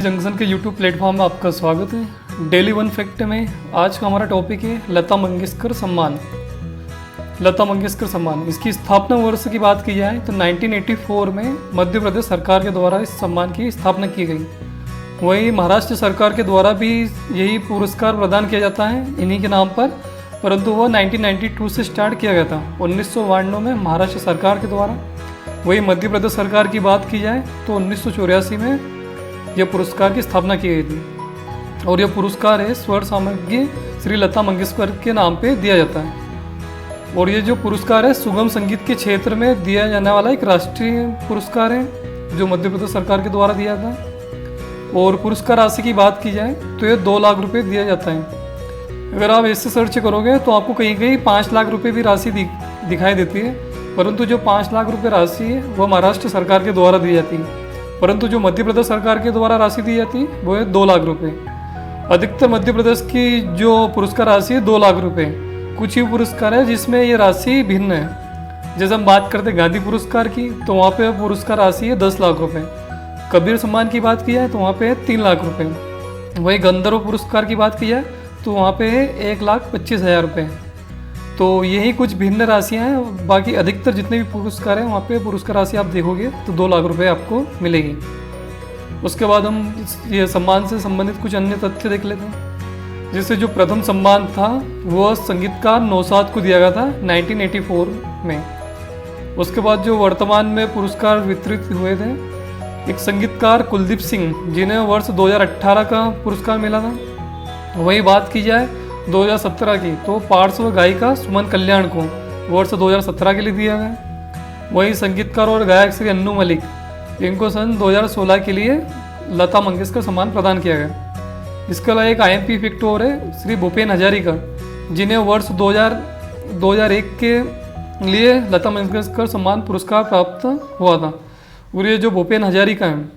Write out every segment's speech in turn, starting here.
Junction के YouTube platform में आपका स्वागत है। डेली वन फैक्ट में आज का हमारा टॉपिक है लता मंगेशकर सम्मान। लता मंगेशकर सम्मान, इसकी स्थापना वर्ष की बात की जाए तो 1984 में मध्य प्रदेश सरकार के द्वारा इस सम्मान की स्थापना की गई। वहीं महाराष्ट्र सरकार के द्वारा भी यही पुरस्कार प्रदान किया जाता है इन्हीं के नाम पर, परंतु वह 1992 से स्टार्ट किया गया था 1992 में महाराष्ट्र सरकार के द्वारा। वही मध्य प्रदेश सरकार की बात की जाए तो 1984 में यह पुरस्कार की स्थापना की गई थी और यह पुरस्कार है स्वर साम्राज्ञी श्री लता मंगेशकर के नाम पे दिया जाता है। और ये जो पुरस्कार है सुगम संगीत के क्षेत्र में दिया जाने वाला एक राष्ट्रीय पुरस्कार है जो मध्य प्रदेश सरकार के द्वारा दिया था। और पुरस्कार राशि की बात की जाए तो ये 2 लाख रुपये दिया जाता है। अगर आप ऐसे सर्च करोगे तो आपको कहीं कहीं 5 लाख रुपये भी राशि दिखाई देती है, परंतु जो 5 लाख रुपये राशि है वह महाराष्ट्र सरकार के द्वारा दी जाती है, परंतु जो मध्य प्रदेश सरकार के द्वारा राशि दी जाती है वो है 2 लाख रुपये। अधिकतर मध्य प्रदेश की जो पुरस्कार राशि है 2 लाख रुपये। कुछ ही पुरस्कार है जिसमें ये राशि भिन्न है। जैसे हम बात करते हैं गांधी पुरस्कार की तो वहाँ पे पुरस्कार राशि है 10 लाख रुपये। कबीर सम्मान की बात की जाए तो वहाँ पे है 3 लाख रुपये। वही गंधर्व पुरस्कार की बात की जाए तो वहाँ पे है 1,25,000 रुपये। तो यही कुछ भिन्न राशियाँ हैं। बाकी अधिकतर जितने भी पुरस्कार हैं वहाँ पे पुरस्कार राशि आप देखोगे तो 2 लाख रुपए आपको मिलेगी। उसके बाद हम ये सम्मान से संबंधित कुछ अन्य तथ्य देख लेते हैं। जैसे जो प्रथम सम्मान था वह संगीतकार नौशाद को दिया गया था 1984 में। उसके बाद जो वर्तमान में पुरस्कार वितरित हुए थे, एक संगीतकार कुलदीप सिंह जिन्हें वर्ष 2018 का पुरस्कार मिला था। वही बात की जाए 2017 की तो पार्श्व गायिका सुमन कल्याण को वर्ष 2017 के लिए दिया गया। वही संगीतकार और गायक श्री अन्नू मलिक, इनको सन 2016 के लिए लता मंगेशकर सम्मान प्रदान किया गया। इसके अलावा एक IMP इफेक्ट और है श्री भूपेन हजारिका, जिन्हें वर्ष 2001 के लिए लता मंगेशकर सम्मान पुरस्कार प्राप्त हुआ था। और ये जो भूपेन हजारिका हैं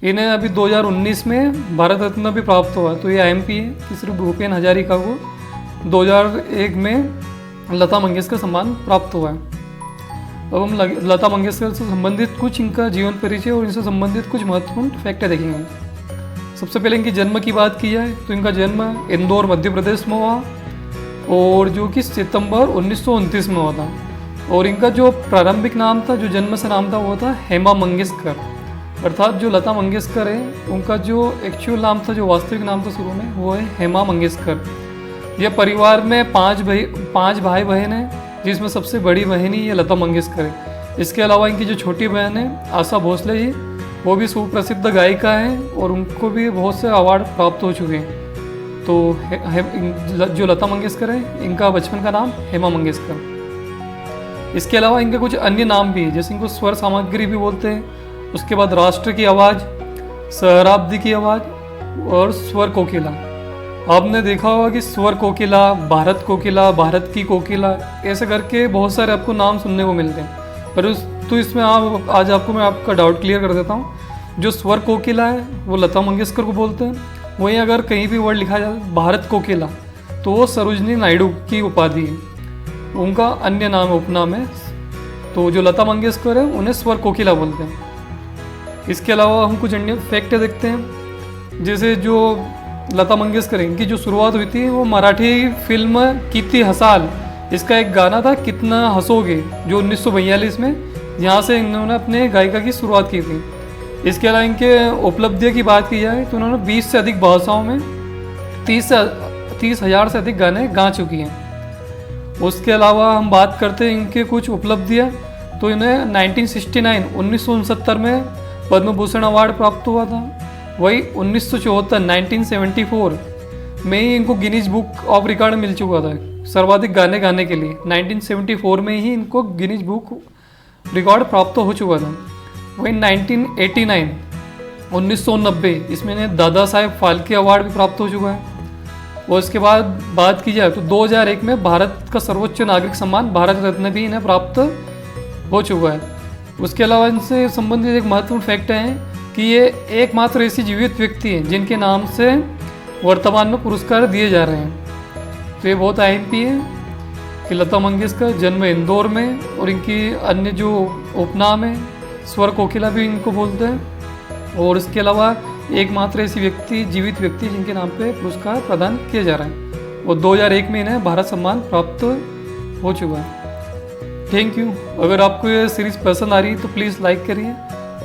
इन्हें अभी 2019 में भारत रत्न भी प्राप्त हुआ। तो ये IMP है कि सिर्फ भूपेन हजारिका को 2001 में लता मंगेशकर सम्मान प्राप्त हुआ है। अब हम लता मंगेशकर से संबंधित कुछ इनका जीवन परिचय और इनसे संबंधित कुछ महत्वपूर्ण फैक्ट देखेंगे। सबसे पहले इनकी जन्म की बात की जाए तो इनका जन्म इंदौर मध्य प्रदेश में हुआ और जो कि सितंबर 1929 में हुआ था। और इनका जो प्रारंभिक नाम था, जो जन्म से नाम था, वो था हेमा मंगेशकर। अर्थात जो लता मंगेशकर है उनका जो एक्चुअल नाम था, जो वास्तविक नाम था शुरू में, वो है हेमा मंगेशकर। यह परिवार में 5 भाई बहन हैं, जिसमें सबसे बड़ी बहन ही ये लता मंगेशकर है। इसके अलावा इनकी जो छोटी बहन है आशा भोसले जी, वो भी सुप्रसिद्ध गायिका हैं और उनको भी बहुत से अवार्ड प्राप्त हो चुके हैं। तो जो लता मंगेशकर है इनका बचपन का नाम हेमा मंगेशकर। इसके अलावा इनके कुछ अन्य नाम भी हैं, जैसे इनको स्वर सामग्री भी बोलते हैं। उसके बाद राष्ट्र की आवाज़, सहस्राब्दी की आवाज़ और स्वर कोकिला। आपने देखा होगा कि स्वर कोकिला, भारत की कोकिला, ऐसे करके बहुत सारे आपको नाम सुनने को मिलते हैं। पर तो इसमें आज आपको मैं आपका डाउट क्लियर कर देता हूँ। जो स्वर कोकिला है वो लता मंगेशकर को बोलते हैं। वहीं अगर कहीं भी वर्ड लिखा जाए भारत कोकिला तो वो सरोजनी नायडू की उपाधि है, उनका अन्य नाम उपनाम है। तो जो लता मंगेशकर है उन्हें स्वर कोकिला बोलते हैं। इसके अलावा हम कुछ अन्य फैक्ट देखते हैं। जैसे जो लता मंगेशकर इनकी जो शुरुआत हुई थी वो मराठी फिल्म किती हसाल, इसका एक गाना था कितना हंसोगे, जो 1942 में, यहाँ से इन्होंने अपने गायिका की शुरुआत की थी। इसके अलावा इनके उपलब्धियों की बात की जाए तो उन्होंने 20 से अधिक भाषाओं में 30,000 से अधिक गाने गा चुकी हैं। उसके अलावा हम बात करते हैं इनके कुछ उपलब्धियाँ, तो इन्हें 1969 में पद्म भूषण अवार्ड प्राप्त हुआ था। वही 1974 में ही इनको गिनीज बुक ऑफ रिकॉर्ड मिल चुका था सर्वाधिक गाने गाने के लिए। 1974 में ही इनको गिनीज बुक रिकॉर्ड प्राप्त हो चुका था। वही 1990 इसमें इन्हें दादा साहेब फाल्के अवार्ड भी प्राप्त हो चुका है। और इसके बाद बात की जाए तो 2001 में भारत का सर्वोच्च नागरिक सम्मान भारत रत्न भी इन्हें प्राप्त हो चुका है। उसके अलावा इनसे संबंधित एक महत्वपूर्ण फैक्ट है कि ये एकमात्र ऐसी जीवित व्यक्ति हैं जिनके नाम से वर्तमान में पुरस्कार दिए जा रहे हैं। तो ये बहुत IMP है कि लता मंगेशकर जन्म इंदौर में और इनकी अन्य जो उपनाम है स्वर कोकिला भी इनको बोलते हैं। और इसके अलावा एकमात्र ऐसी व्यक्ति, जीवित व्यक्ति जिनके नाम पे पुरस्कार प्रदान किया जा रहा है, और 2001 में इन्हें भारत सम्मान प्राप्त हो चुका है। Thank you. अगर आपको ये सीरीज़ पसंद आ रही है तो प्लीज़ लाइक करिए,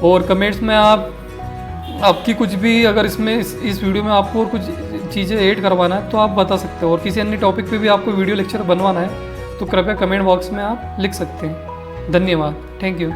और कमेंट्स में आपकी कुछ भी, अगर इसमें इस वीडियो में आपको और कुछ चीज़ें ऐड करवाना है तो आप बता सकते हो, और किसी अन्य टॉपिक पे भी आपको वीडियो लेक्चर बनवाना है तो कृपया कमेंट बॉक्स में आप लिख सकते हैं। धन्यवाद। Thank you.